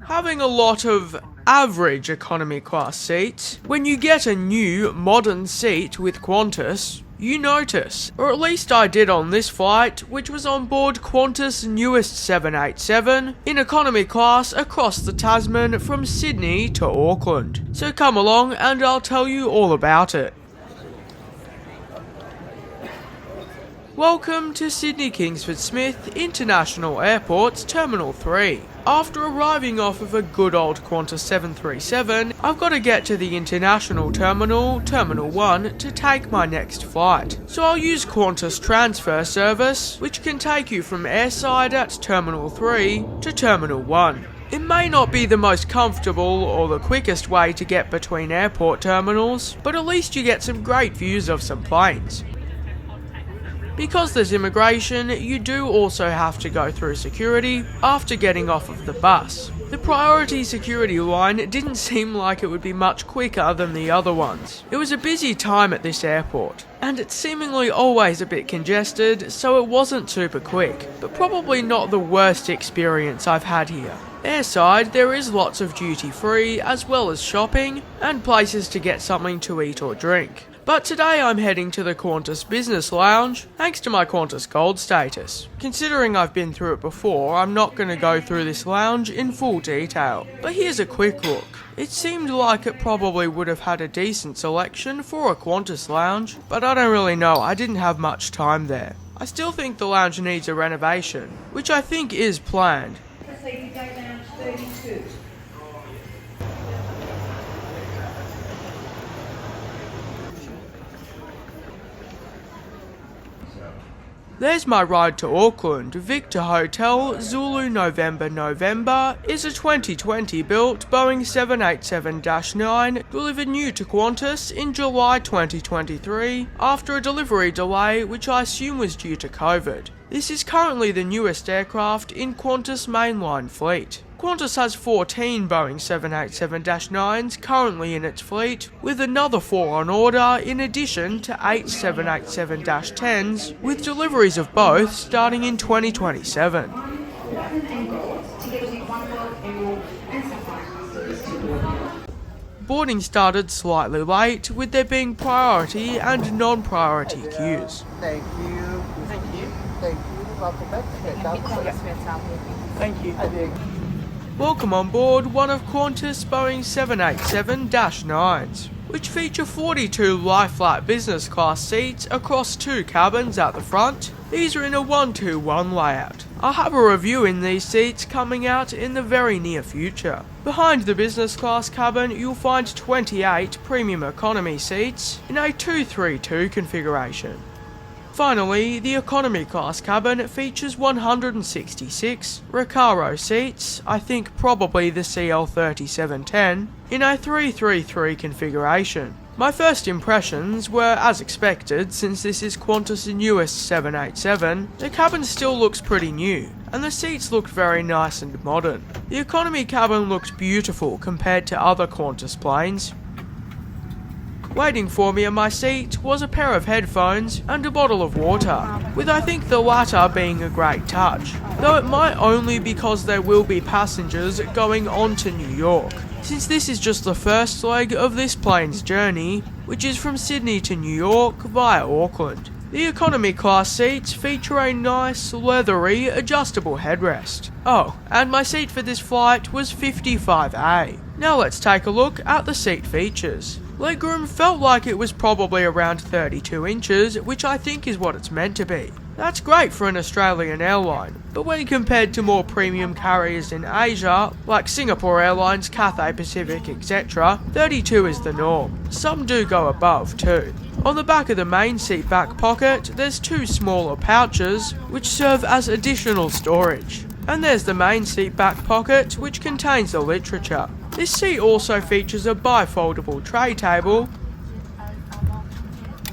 Having a lot of average economy class seats, when you get a new modern seat with Qantas, you notice, or at least I did on this flight, which was on board Qantas' newest 787 in economy class across the Tasman from Sydney to Auckland. So come along and I'll tell you all about it. Welcome to Sydney Kingsford Smith International Airport's Terminal 3. After arriving off of a good old Qantas 737, I've got to get to the International Terminal, Terminal 1, to take my next flight. So I'll use Qantas transfer service, which can take you from Airside at Terminal 3 to Terminal 1. It may not be the most comfortable or the quickest way to get between airport terminals, but at least you get some great views of some planes. Because there's immigration, you do also have to go through security after getting off of the bus. The priority security line didn't seem like it would be much quicker than the other ones. It was a busy time at this airport, and it's seemingly always a bit congested, so it wasn't super quick, but probably not the worst experience I've had here. Airside, there is lots of duty free as well as shopping and places to get something to eat or drink. But today I'm heading to the Qantas Business Lounge, thanks to my Qantas Gold status. Considering I've been through it before, I'm not going to go through this lounge in full detail. But here's a quick look. It seemed like it probably would have had a decent selection for a Qantas lounge, but I don't really know, I didn't have much time there. I still think the lounge needs a renovation, which I think is planned. Lounge 32. There's my ride to Auckland. Victor Hotel, Zulu November is a 2020 built Boeing 787-9 delivered new to Qantas in July 2023 after a delivery delay which I assume was due to COVID. This is currently the newest aircraft in Qantas mainline fleet. Qantas has 14 Boeing 787-9s currently in its fleet, with another 4 on order in addition to 8 787-10s, with deliveries of both starting in 2027. Boarding started slightly late, with there being priority and non-priority queues. Thank you. Thank you. Thank you. Welcome back. Thank you. Welcome on board one of Qantas' Boeing 787-9s, which feature 42 lie-flat business class seats across 2 cabins at the front. These are in a 1-2-1 layout. I'll have a review in these seats coming out in the very near future. Behind the business class cabin, you'll find 28 premium economy seats in a 2-3-2 configuration. Finally, the economy class cabin features 166 Recaro seats, I think probably the CL3710, in a 3-3-3 configuration. My first impressions were as expected, since this is Qantas' newest 787, the cabin still looks pretty new, and the seats looked very nice and modern. The economy cabin looked beautiful compared to other Qantas planes. Waiting for me in my seat was a pair of headphones and a bottle of water, with I think the latter being a great touch, though it might only because there will be passengers going on to New York, since this is just the first leg of this plane's journey, which is from Sydney to New York via Auckland. The economy class seats feature a nice, leathery, adjustable headrest. Oh, and my seat for this flight was 55A. Now let's take a look at the seat features. Legroom felt like it was probably around 32 inches, which I think is what it's meant to be. That's great for an Australian airline, but when compared to more premium carriers in Asia, like Singapore Airlines, Cathay Pacific, etc., 32 is the norm. Some do go above too. On the back of the main seat back pocket, there's 2 smaller pouches, which serve as additional storage. And there's the main seat back pocket, which contains the literature. This seat also features a bifoldable tray table,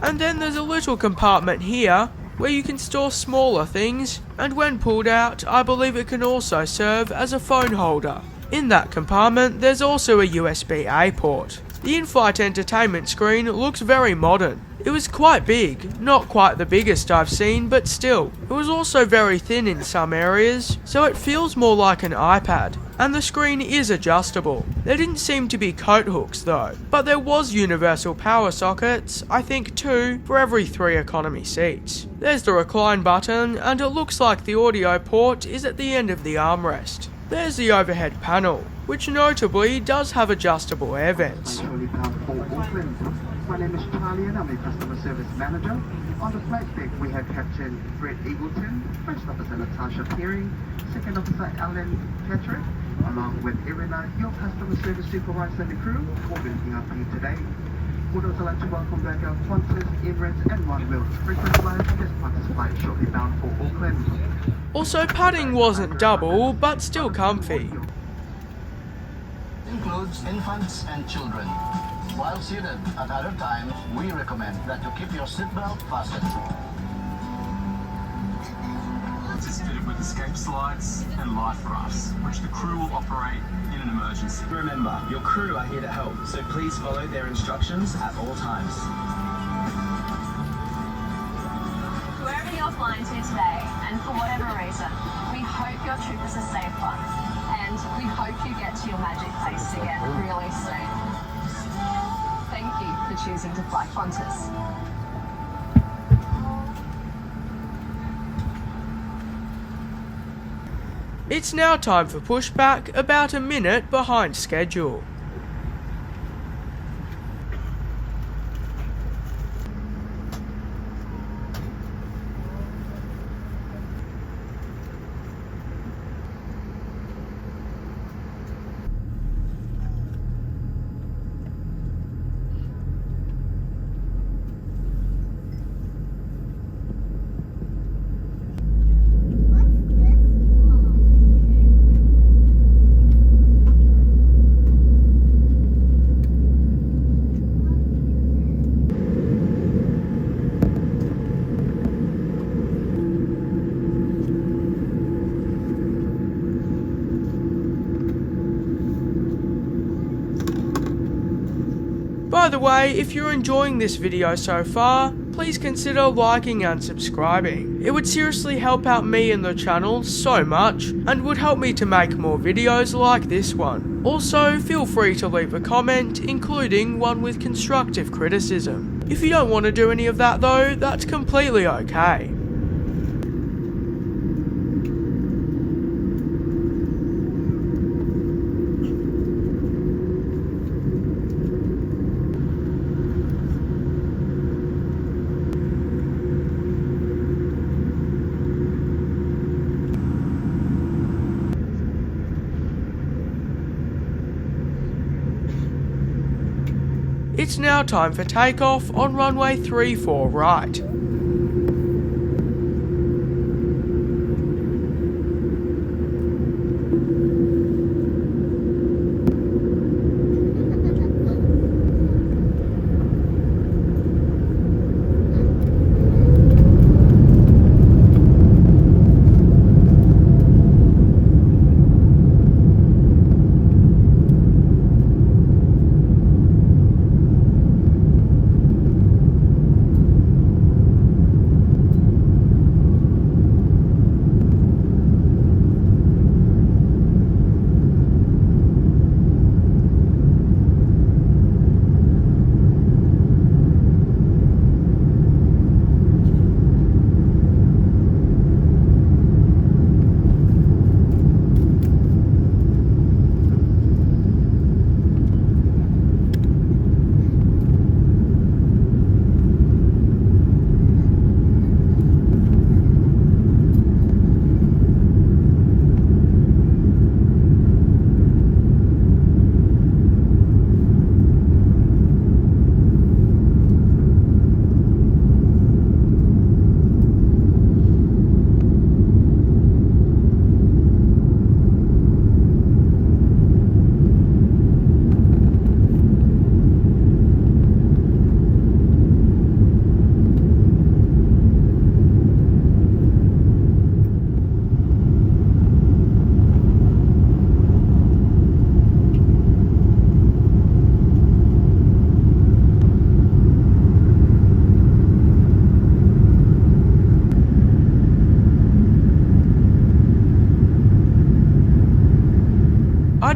and then there's a little compartment here where you can store smaller things, and when pulled out, I believe it can also serve as a phone holder. In that compartment, there's also a USB-A port. The in-flight entertainment screen looks very modern. It was quite big, not quite the biggest I've seen, but still. It was also very thin in some areas, so it feels more like an iPad. And the screen is adjustable. There didn't seem to be coat hooks though, but there was universal power sockets, I think 2 for every 3 economy seats. There's the recline button, and it looks like the audio port is at the end of the armrest. There's the overhead panel, which notably does have adjustable air vents. My name is Charlie and I'm the Customer Service Manager. On the flight deck we have Captain Fred Eagleton, First Officer Natasha Peary, Second Officer Alan Patrick, along with Airline, your Customer Service Supervisor and the crew, for looking up for you today. We'd also like to welcome back our Qantas, Emirates and Oneworld frequent flyers on this Qantas flight shortly bound for Auckland. Also, padding wasn't double, but still comfy. Includes infants and children. While seated at other times, we recommend that you keep your seatbelt fastened. It is fitted with escape slides and life rafts, which the crew will operate in an emergency. Remember, your crew are here to help, so please follow their instructions at all times. Wherever you're flying to today, and for whatever reason, we hope your trip is a safe one, and we hope you get to your magic place again really soon. Thank you for choosing to fly Qantas. It's now time for pushback, about a minute behind schedule. By the way, if you're enjoying this video so far, please consider liking and subscribing. It would seriously help out me and the channel so much, and would help me to make more videos like this one. Also, feel free to leave a comment, including one with constructive criticism. If you don't want to do any of that though, that's completely okay. It's now time for takeoff on runway 34 right.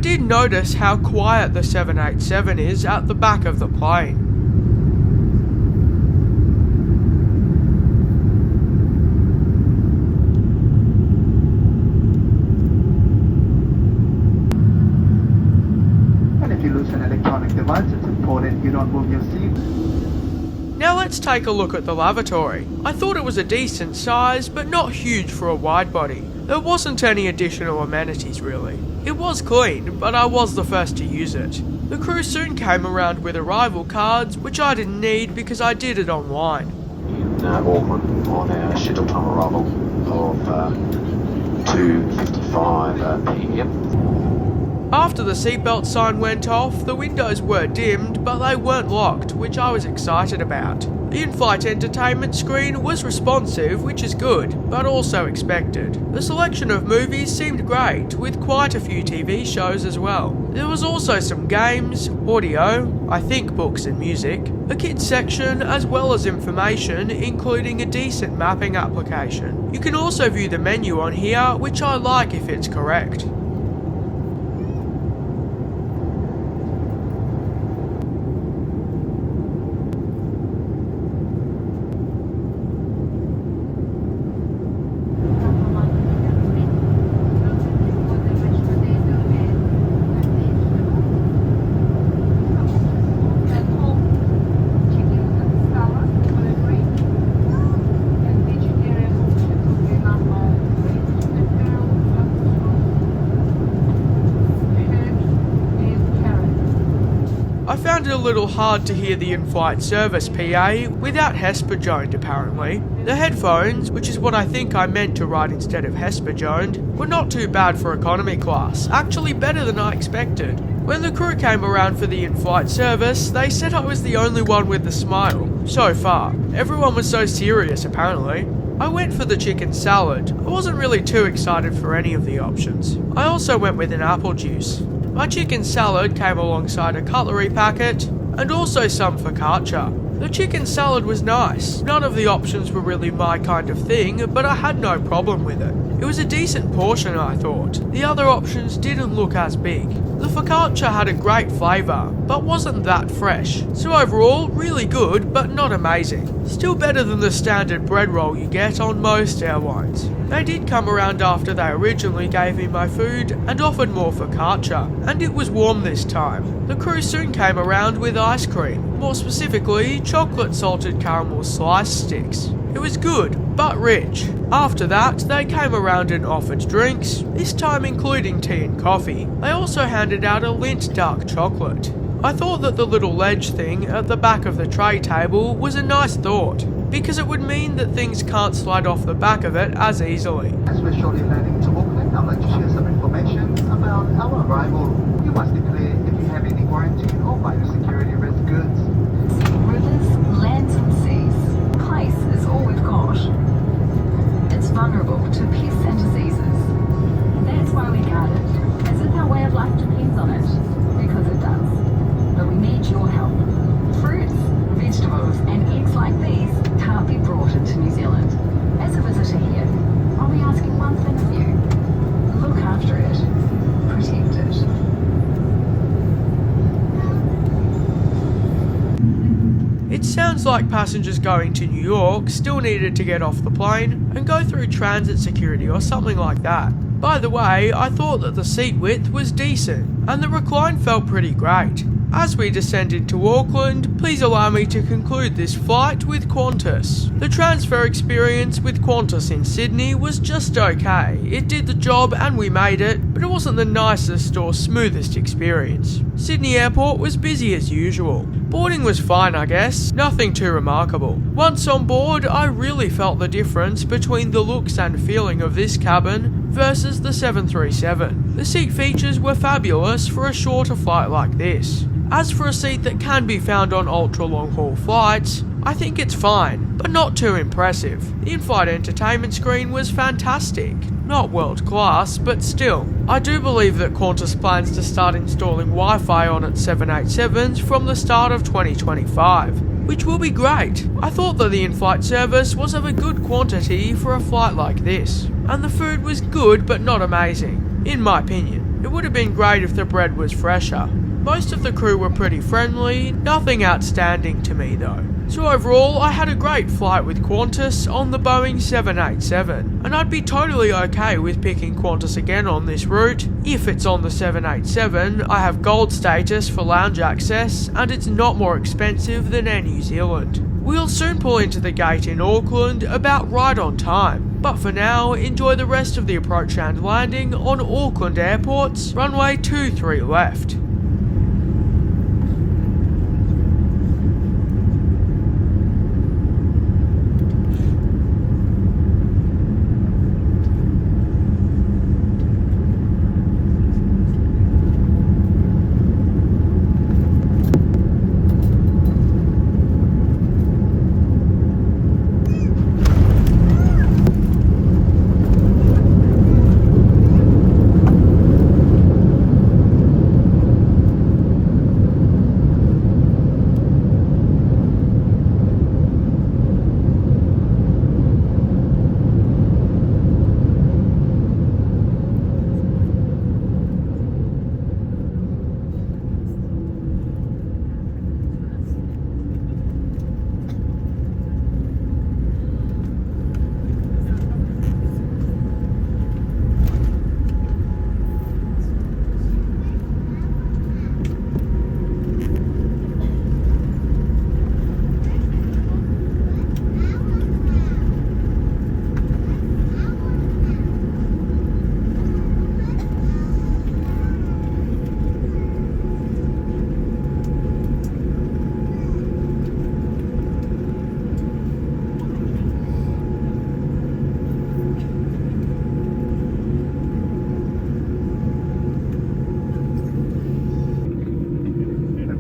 did notice how quiet the 787 is at the back of the plane. And if you lose an electronic device, it's important you don't move your seat. Now let's take a look at the lavatory. I thought it was a decent size, but not huge for a wide body. There wasn't any additional amenities really. It was clean, but I was the first to use it. The crew soon came around with arrival cards, which I didn't need because I did it online. In Auckland on our scheduled time arrival of 2:55 p.m. After the seatbelt sign went off, the windows were dimmed, but they weren't locked, which I was excited about. The in-flight entertainment screen was responsive, which is good, but also expected. The selection of movies seemed great, with quite a few TV shows as well. There was also some games, audio, I think books and music, a kids section, as well as information, including a decent mapping application. You can also view the menu on here, which I like if it's correct. I found it a little hard to hear the in-flight service PA without Hesper-joned apparently. The headphones, which is what I think I meant to write instead of Hesper-joned, were not too bad for economy class, actually better than I expected. When the crew came around for the in-flight service, they said I was the only one with the smile. So far. Everyone was so serious apparently. I went for the chicken salad. I wasn't really too excited for any of the options. I also went with an apple juice. My chicken salad came alongside a cutlery packet, and also some focaccia. The chicken salad was nice. None of the options were really my kind of thing, but I had no problem with it. It was a decent portion, I thought. The other options didn't look as big. The focaccia had a great flavour, but wasn't that fresh. So overall, really good, but not amazing. Still better than the standard bread roll you get on most airlines. They did come around after they originally gave me my food and offered more focaccia, and it was warm this time. The crew soon came around with ice cream, more specifically chocolate salted caramel slice sticks. It was good, but rich. After that, they came around and offered drinks, this time including tea and coffee. They also handed out a Lindt dark chocolate. I thought that the little ledge thing at the back of the tray table was a nice thought, because it would mean that things can't slide off the back of it as easily. As we're shortly landing to Auckland, I'd like to share some information about our arrival. You must declare if you have any quarantine or biosecurity risk goods. Rivers, lands and seas. Place is all we've got. It's vulnerable to pests and diseases. That's why we guard it, as if our way of life depends on it, because it does. But we need your help. Fruits, vegetables and eggs like these can't be brought into New Zealand. As a visitor here, I'll be asking one thing of you. Look after it. Protect it. It sounds like passengers going to New York still needed to get off the plane and go through transit security or something like that. By the way, I thought that the seat width was decent and the recline felt pretty great. As we descended to Auckland, please allow me to conclude this flight with Qantas. The transfer experience with Qantas in Sydney was just okay. It did the job and we made it, but it wasn't the nicest or smoothest experience. Sydney Airport was busy as usual. Boarding was fine, I guess, nothing too remarkable. Once on board, I really felt the difference between the looks and feeling of this cabin versus the 737. The seat features were fabulous for a shorter flight like this. As for a seat that can be found on ultra long haul flights, I think it's fine, but not too impressive. The in-flight entertainment screen was fantastic. Not world class, but still. I do believe that Qantas plans to start installing Wi-Fi on its 787s from the start of 2025, which will be great. I thought that the in-flight service was of a good quantity for a flight like this, and the food was good but not amazing, in my opinion. It would have been great if the bread was fresher. Most of the crew were pretty friendly, nothing outstanding to me though. So overall, I had a great flight with Qantas on the Boeing 787, and I'd be totally okay with picking Qantas again on this route. If it's on the 787, I have gold status for lounge access, and it's not more expensive than Air New Zealand. We'll soon pull into the gate in Auckland about right on time, but for now, enjoy the rest of the approach and landing on Auckland Airport's runway 23 left.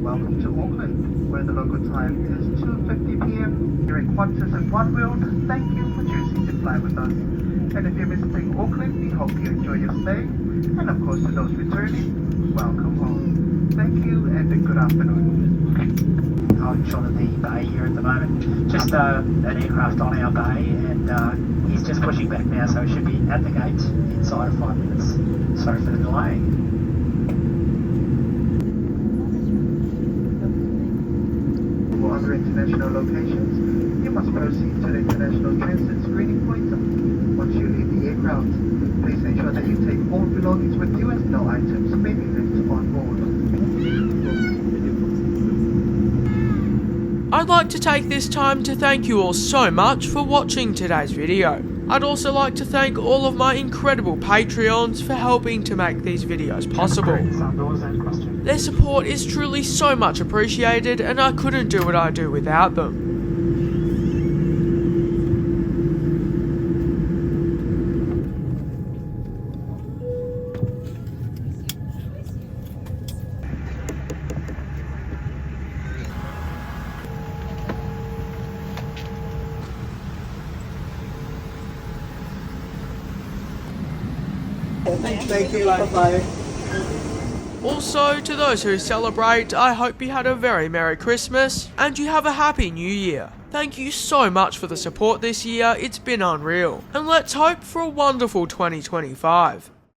Welcome to Auckland, where the local time is 2:50 p.m. Here in Qantas and One World, thank you for choosing to fly with us. And if you're visiting Auckland, we hope you enjoy your stay. And of course, to those returning, welcome home. Thank you and a good afternoon. I'm short of the bay here at the moment. Just an aircraft on our bay, and he's just pushing back now, so he should be at the gate inside of 5 minutes. Sorry for the delay. For other international locations, you must proceed to the international transit screening point. Once you leave the aircraft, please ensure that you take all belongings with you as no items may be left on board. I'd like to take this time to thank you all so much for watching today's video. I'd also like to thank all of my incredible Patreons for helping to make these videos possible. Their support is truly so much appreciated, and I couldn't do what I do without them. Thank you. Bye-bye. Also, to those who celebrate, I hope you had a very Merry Christmas and you have a Happy New Year. Thank you so much for the support this year, it's been unreal. And let's hope for a wonderful 2025.